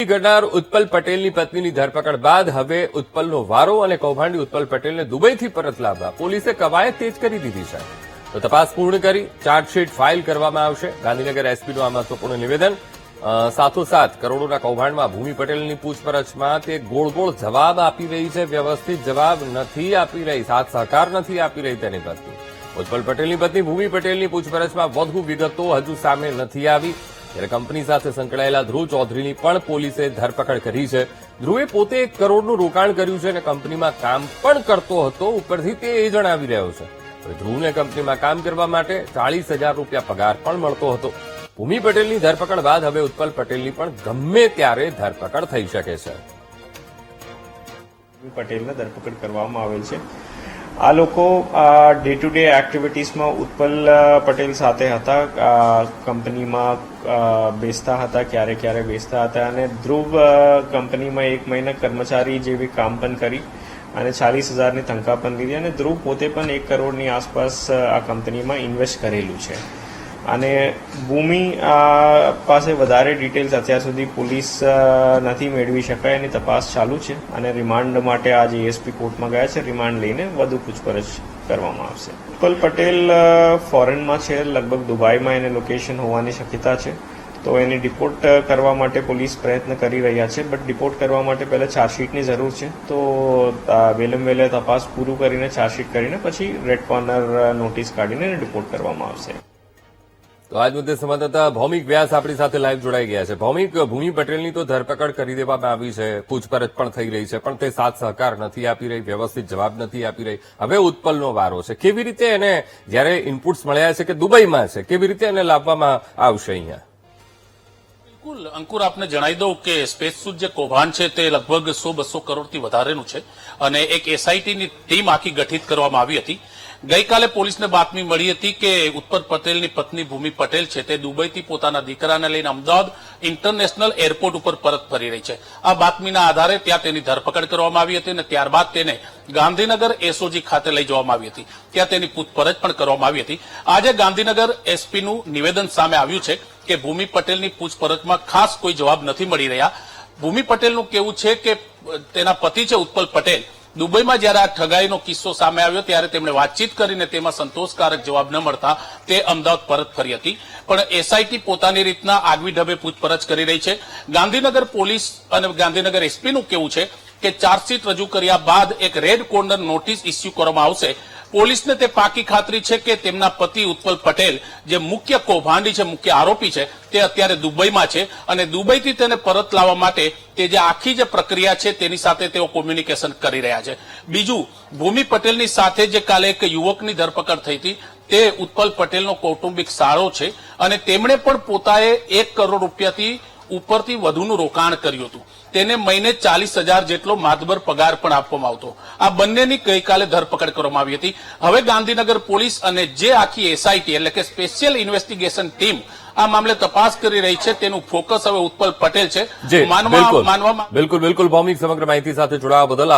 કરનાર ઉત્પલ પટેલની પત્નીની ધરપકડ બાદ હવે ઉત્પલનો વારો અને કૌભાંડી ઉત્પલ પટેલને દુબઈથી પરત લાવવા પોલીસે કવાયત તેજ કરી દીધી છે. તો તપાસ પૂર્ણ કરી ચાર્જશીટ ફાઇલ કરવામાં આવશે. ગાંધીનગર એસપીનું આ મહત્વપૂર્ણ નિવેદન. સાથોસાથ કરોડોના કૌભાંડમાં ભૂમિ પટેલની પૂછપરછમાં તે ગોળ ગોળ જવાબ આપી રહી છે, વ્યવસ્થિત જવાબ નથી આપી રહી, સાથ સહકાર નથી આપી રહી તેની પત્ની. ઉત્પલ પટેલની પત્ની ભૂમિ પટેલની પૂછપરછમાં વધુ વિગતો હજુ સામે નથી આવી. ત્યારે કંપની સાથે સંકળાયેલા ધ્રુવ ચૌધરીની પણ પોલીસે ધરપકડ કરી છે. ધ્રુવે પોતે 1 કરોડનું રોકાણ કર્યું છે અને કંપનીમાં કામ પણ કરતો હતો. ઉપરથી તે એ જણાવી રહ્યો છે. ધ્રુવને કંપનીમાં કામ કરવા માટે 40,000 રૂપિયા પગાર પણ મળતો હતો. ભૂમિ પટેલની ધરપકડ બાદ હવે ઉત્પલ પટેલની પણ ગમે ત્યારે ધરપકડ થઈ શકે છે. પટેલને ધરપકડ કરવામાં આવેલ છે. આ લોકો ડે ટુ ડે એક્ટિવિટીઝમાં ઉત્પલ પટેલ સાથે હતા. કંપનીમાં બેસતા હતા, ક્યારે બેસતા હતા અને ધ્રુવ કંપનીમાં 1 મહિના કર્મચારી જેવી કામ પણ કરી અને 40,000ની તનખા પણ લીધી અને ધ્રુવ પોતે પણ 1 કરોડની આસપાસ આ કંપનીમાં ઇન્વેસ્ટ કરેલું છે. અને ભૂમિ પાસે વધારે ડિટેલ્સ અત્યાર સુધી પોલીસ નથી મેળવી શકાય. એની તપાસ ચાલુ છે અને રિમાન્ડ માટે આજે એસપી કોર્ટમાં ગયા છે. રિમાન્ડ લઈને વધુ પૂછપરછ કરવામાં આવશે. ઉત્પલ પટેલ ફોરેનમાં છે, લગભગ દુબઈમાં એને લોકેશન હોવાની શક્યતા છે. તો એને ડિપોર્ટ કરવા માટે પોલીસ પ્રયત્ન કરી રહ્યા છે. બટ ડિપોર્ટ કરવા માટે પહેલાં ચાર્જશીટની જરૂર છે. તો વહેલે તપાસ પૂરું કરીને ચાર્જશીટ કરીને પછી રેડ કોર્નર નોટિસ કાઢીને એને ડિપોર્ટ કરવામાં આવશે. તો આજ મુદ્દે સંવાદદાતા ભૌમિક વ્યાસ આપણી સાથે લાઈવ જોડાઈ ગયા છે. ભૌમિક, ભૂમિ પટેલની તો ધરપકડ કરી દેવામાં આવી છે, પૂછપરછ પણ થઈ રહી છે, પણ તે સાથ સહકાર નથી આપી રહી, વ્યવસ્થિત જવાબ નથી આપી રહી. હવે ઉત્પલનો વારો છે. કેવી રીતે એને જયારે ઇનપુટ્સ મળ્યા છે કે દુબઈમાં છે, કેવી રીતે એને લાવવામાં આવશે અહીંયા? બિલકુલ અંકુર, આપને જણાવી દઉં કે સ્પેસ સૂટ જે કૌભાંડ છે તે લગભગ 100-200 કરોડથી વધારેનું છે અને એક એસઆઈટીની ટીમ આખી ગઠિત કરવામાં આવી હતી. ગઈકાલે પોલીસને બાતમી મળી હતી કે ઉત્પલ પટેલની પત્ની ભૂમિ પટેલ છે તે દુબઈથી પોતાના દીકરાને લઈને અમદાવાદ ઇન્ટરનેશનલ એરપોર્ટ ઉપર પરત ફરી રહી છે. આ બાતમીના આધારે ત્યાં તેની ધરપકડ કરવામાં આવી હતી અને ત્યારબાદ તેને ગાંધીનગર એસઓજી ખાતે લઈ જવામાં આવી હતી. ત્યાં તેની પૂછપરછ પણ કરવામાં આવી હતી. આજે ગાંધીનગર એસપીનું નિવેદન સામે આવ્યું છે કે ભૂમિ પટેલની પૂછપરછમાં ખાસ કોઈ જવાબ નથી મળી રહ્યા. ભૂમિ પટેલનું કહેવું છે કે તેના પતિ છે ઉત્પલ પટેલ દુબઈમાં જયારે આ ઠગાઈનો કિસ્સો સામે આવ્યો ત્યારે તેમણે વાતચીત કરીને તેમાં સંતોષકારક જવાબ ન મળતા તે અમદાવાદ પરત ફરી હતી. પણ એસઆઈટી પોતાની રીતના આગવી ઢબે પૂછપરછ કરી રહી છે. ગાંધીનગર પોલીસ અને ગાંધીનગર એસપીનું કહેવું છે કે ચાર્જશીટ રજૂ કર્યા બાદ એક રેડ કોર્નર નોટિસ ઇસ્યુ કરવામાં આવશે. પોલીસને તે પાકી ખાતરી છે કે તેમના પતિ ઉત્પલ પટેલ જે મુખ્ય કૌભાંડી છે, મુખ્ય આરોપી છે, તે અત્યારે દુબઈમાં છે અને દુબઈથી તેને પરત લાવવા માટે તે જે આખી જે પ્રક્રિયા છે તેની સાથે તેઓ કોમ્યુનિકેશન કરી રહ્યા છે. બીજું, ભૂમિ પટેલની સાથે જે કાલે એક યુવકની ધરપકડ થઈ હતી તે ઉત્પલ પટેલનો કૌટુંબિક સાળો છે અને તેમણે પણ પોતાએ 1 કરોડ રૂપિયાથી ઉપરથી વધુનું રોકાણ કર્યું હતું. તેને મહિને 40,000 જેટલો માતબર પગાર પણ આપવામાં આવતો. આ બંનેની ગઈકાલે ધરપકડ કરવામાં આવી હતી. હવે ગાંધીનગર પોલીસ અને જે આખી એસઆઈટી એટલે કે સ્પેશિયલ ઇન્વેસ્ટિગેશન ટીમ આ મામલે તપાસ કરી રહી છે તેનું ફોકસ હવે ઉત્પલ પટેલ છે. બિલકુલ ભૌમિક, સમગ્ર માહિતી સાથે જોડાવા બદલ